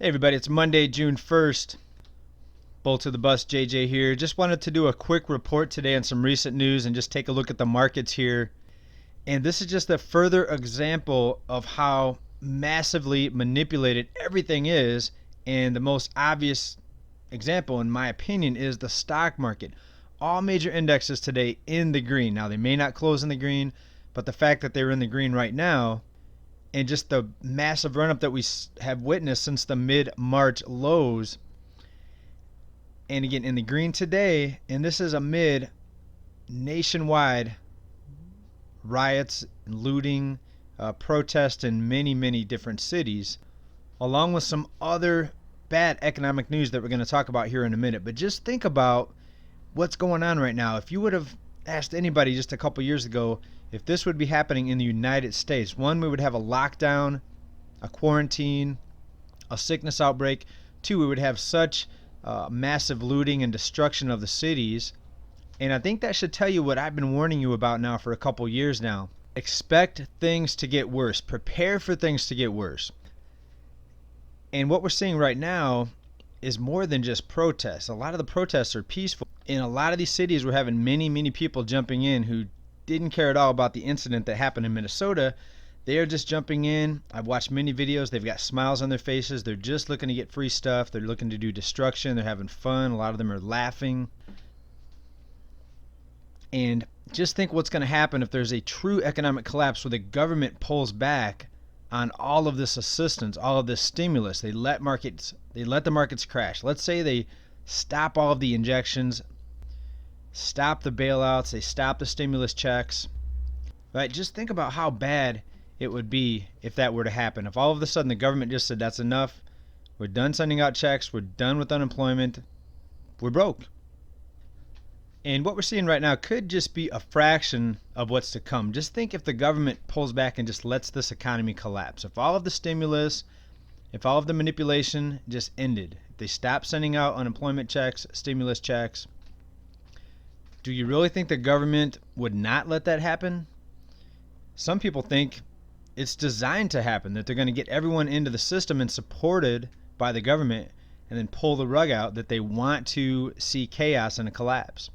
Hey everybody, it's Monday, June 1st. Bolt to the bus, JJ here. Just wanted to do a quick report today on some recent news and just take a look at the markets here. And this is just a further example of how massively manipulated everything is. And the most obvious example, in my opinion, is the stock market. All major indexes today in the green. Now, they may not close in the green, but the fact that they're in the green right now and just the massive run-up that we have witnessed since the mid-March lows, and again in the green today, and this is amid nationwide riots, looting, protests in many different cities, along with some other bad economic news that we're going to talk about here in a minute. But just think about what's going on right now. If you would have asked anybody just a couple years ago if this would be happening in the United States, one, we would have a lockdown, a quarantine, a sickness outbreak. Two, we would have such massive looting and destruction of the cities. And I think that should tell you what I've been warning you about now for a couple years now. Expect things to get worse. Prepare for things to get worse. And what we're seeing right now is more than just protests. A lot of the protests are peaceful. In a lot of these cities, we're having many people jumping in who didn't care at all about the incident that happened in Minnesota. They are just jumping in. I've watched many videos. They've got smiles on their faces. They're just looking to get free stuff. They're looking to do destruction. They're having fun. A lot of them are laughing. And just think what's going to happen if there's a true economic collapse where the government pulls back on all of this assistance, all of this stimulus. They let the markets crash. Let's say they stop all of the injections, stop the bailouts, they stop the stimulus checks. Right? Just think about how bad it would be if that were to happen. If all of a sudden the government just said, that's enough, we're done sending out checks, we're done with unemployment, we're broke. And what we're seeing right now could just be a fraction of what's to come. Just think if the government pulls back and just lets this economy collapse. If all of the stimulus, if all of the manipulation just ended, if they stop sending out unemployment checks, stimulus checks, do you really think the government would not let that happen? Some people think it's designed to happen, that they're going to get everyone into the system and supported by the government and then pull the rug out, that they want to see chaos and a collapse.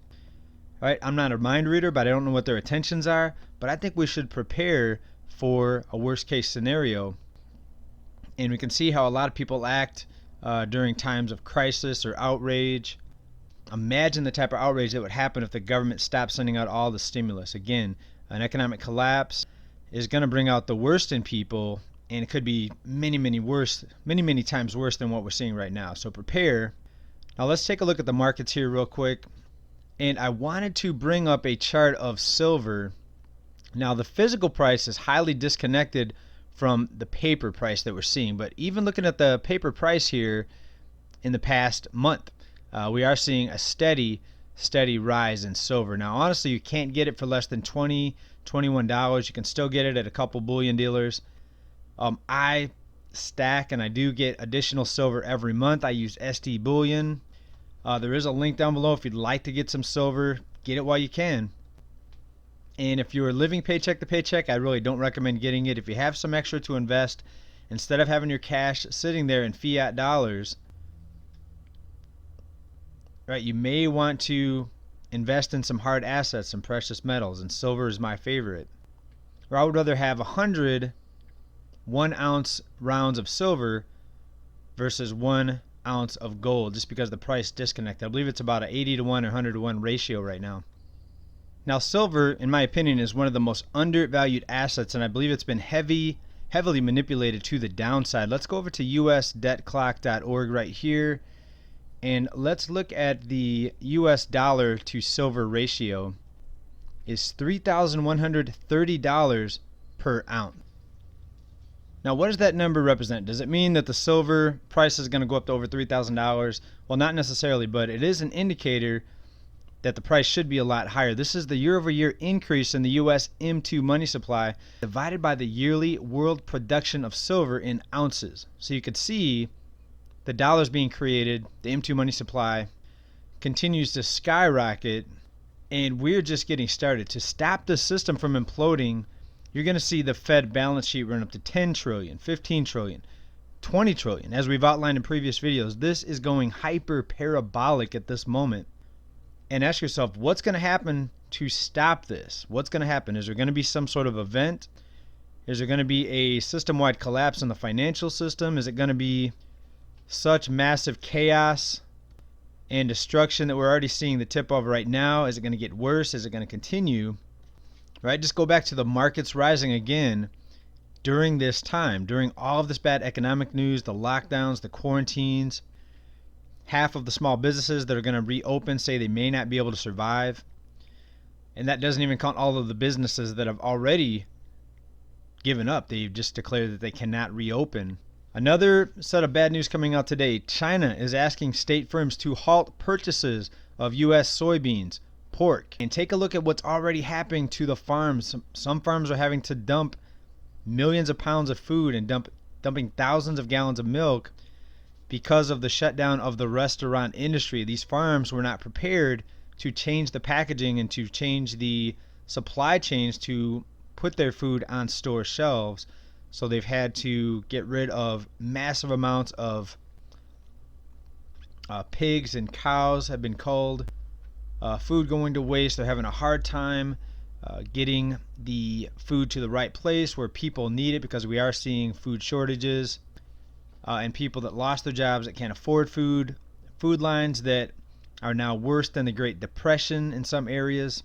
Right? I'm not a mind reader, but I don't know what their intentions are, but I think we should prepare for a worst case scenario. And we can see how a lot of people act during times of crisis or outrage. Imagine the type of outrage that would happen if the government stopped sending out all the stimulus. Again, an economic collapse is going to bring out the worst in people, and it could be many times worse than what we're seeing right now. So prepare. Now let's take a look at the markets here real quick. And I wanted to bring up a chart of silver. Now the physical price is highly disconnected from the paper price that we're seeing, but even looking at the paper price here in the past month, we are seeing a steady rise in silver. Now honestly, you can't get it for less than $21. You can still get it at a couple bullion dealers. I stack and I do get additional silver every month. I use SD Bullion. There is a link down below if you'd like to get some silver. Get it while you can. And if you're living paycheck to paycheck, I really don't recommend getting it. If you have some extra to invest, instead of having your cash sitting there in fiat dollars, right, you may want to invest in some hard assets, some precious metals, and silver is my favorite. Or I would rather have 100 1-ounce rounds of silver versus 1 ounce of gold, just because the price disconnect. I believe it's about an 80 to 1 or 100 to 1 ratio right now. Now silver, in my opinion, is one of the most undervalued assets, and I believe it's been heavily manipulated to the downside. Let's go over to usdebtclock.org right here, and let's look at the US dollar to silver ratio is $3,130 per ounce. Now, what does that number represent? Does it mean that the silver price is going to go up to over $3,000? Well, not necessarily, but it is an indicator that the price should be a lot higher. This is the year-over-year increase in the U.S. M2 money supply divided by the yearly world production of silver in ounces. So you could see the dollars being created, the M2 money supply continues to skyrocket, and we're just getting started. To stop the system from imploding, you're going to see the Fed balance sheet run up to 10 trillion, 15 trillion, 20 trillion. As we've outlined in previous videos, this is going hyper parabolic at this moment. And ask yourself, what's going to happen to stop this? What's going to happen? Is there going to be some sort of event? Is there going to be a system-wide collapse in the financial system? Is it going to be such massive chaos and destruction that we're already seeing the tip of right now? Is it going to get worse? Is it going to continue? Right? Just go back to the markets rising again during this time, during all of this bad economic news, the lockdowns, the quarantines. Half of the small businesses that are going to reopen say they may not be able to survive. And that doesn't even count all of the businesses that have already given up. They've just declared that they cannot reopen. Another set of bad news coming out today. China is asking state firms to halt purchases of U.S. soybeans, pork, and take a look at what's already happening to the farms. Some farms are having to dump millions of pounds of food and dumping thousands of gallons of milk because of the shutdown of the restaurant industry. These farms were not prepared to change the packaging and to change the supply chains to put their food on store shelves. So they've had to get rid of massive amounts of pigs and cows have been culled. Food going to waste. They're having a hard time getting the food to the right place where people need it, because we are seeing food shortages and people that lost their jobs that can't afford food. Food lines that are now worse than the Great Depression in some areas.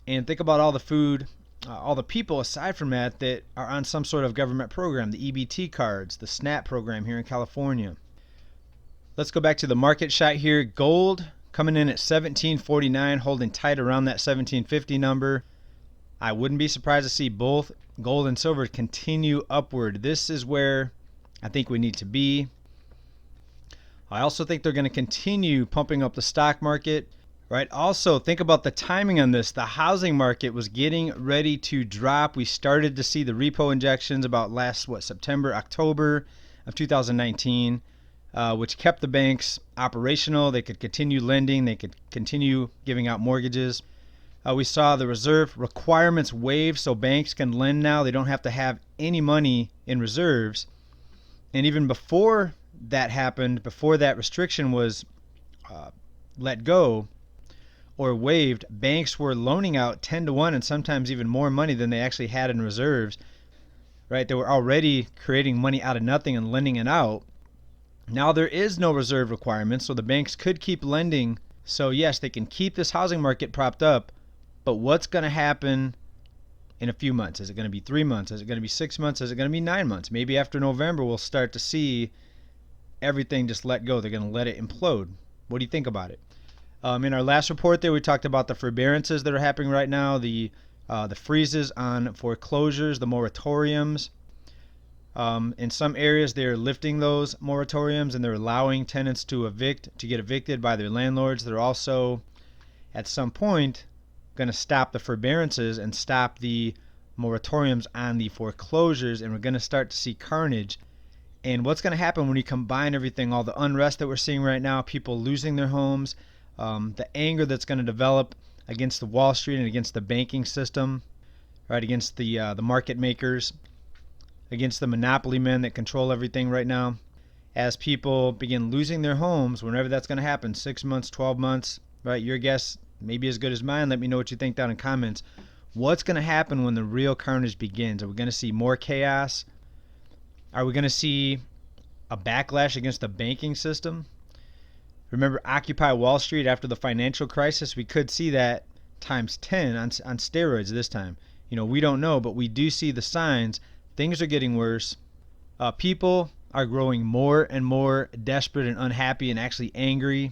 And think about all the food, all the people aside from that that are on some sort of government program, the EBT cards, the SNAP program here in California. Let's go back to the market shot here. Gold coming in at $17.49, holding tight around that $17.50 number. I wouldn't be surprised to see both gold and silver continue upward. This is where I think we need to be. I also think they're going to continue pumping up the stock market. Right. Also, think about the timing on this. The housing market was getting ready to drop. We started to see the repo injections about September, October of 2019, which kept the banks operational. They could continue lending. They could continue giving out mortgages. We saw the reserve requirements waived, so banks can lend now. They don't have to have any money in reserves. And even before that happened, before that restriction was let go or waived, banks were loaning out 10-to-1 and sometimes even more money than they actually had in reserves. Right? They were already creating money out of nothing and lending it out. Now there is no reserve requirement, so the banks could keep lending. So yes, they can keep this housing market propped up, but what's going to happen in a few months? Is it going to be 3 months? Is it going to be 6 months? Is it going to be 9 months? Maybe after November we'll start to see everything just let go. They're going to let it implode. What do you think about it? In our last report there, we talked about the forbearances that are happening right now, the freezes on foreclosures, the moratoriums. In some areas, they're lifting those moratoriums and they're allowing tenants to get evicted by their landlords. They're also, at some point, going to stop the forbearances and stop the moratoriums on the foreclosures, and we're going to start to see carnage. And what's going to happen when you combine everything, all the unrest that we're seeing right now, people losing their homes, the anger that's going to develop against the Wall Street and against the banking system, right, against the market makers, against the monopoly men that control everything right now. As people begin losing their homes, whenever that's going to happen, 6 months, 12 months, right, your guess may be as good as mine. Let me know what you think down in comments. What's going to happen when the real carnage begins? Are we going to see more chaos? Are we going to see a backlash against the banking system? Remember Occupy Wall Street after the financial crisis? We could see that times 10 on steroids this time. We don't know, but we do see the signs. Things are getting worse. People are growing more and more desperate and unhappy and actually angry.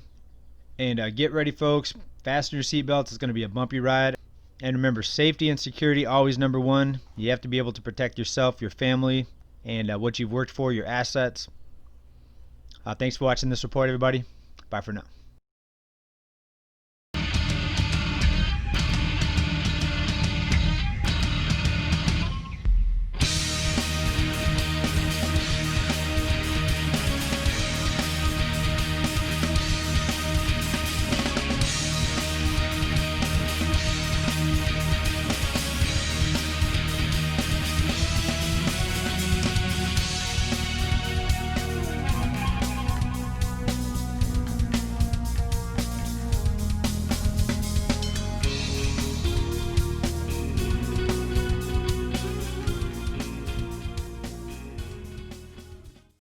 And get ready, folks. Fasten your seatbelts. It's going to be a bumpy ride. And remember, safety and security always number one. You have to be able to protect yourself, your family, and what you've worked for, your assets. Thanks for watching this report, everybody. Bye for now.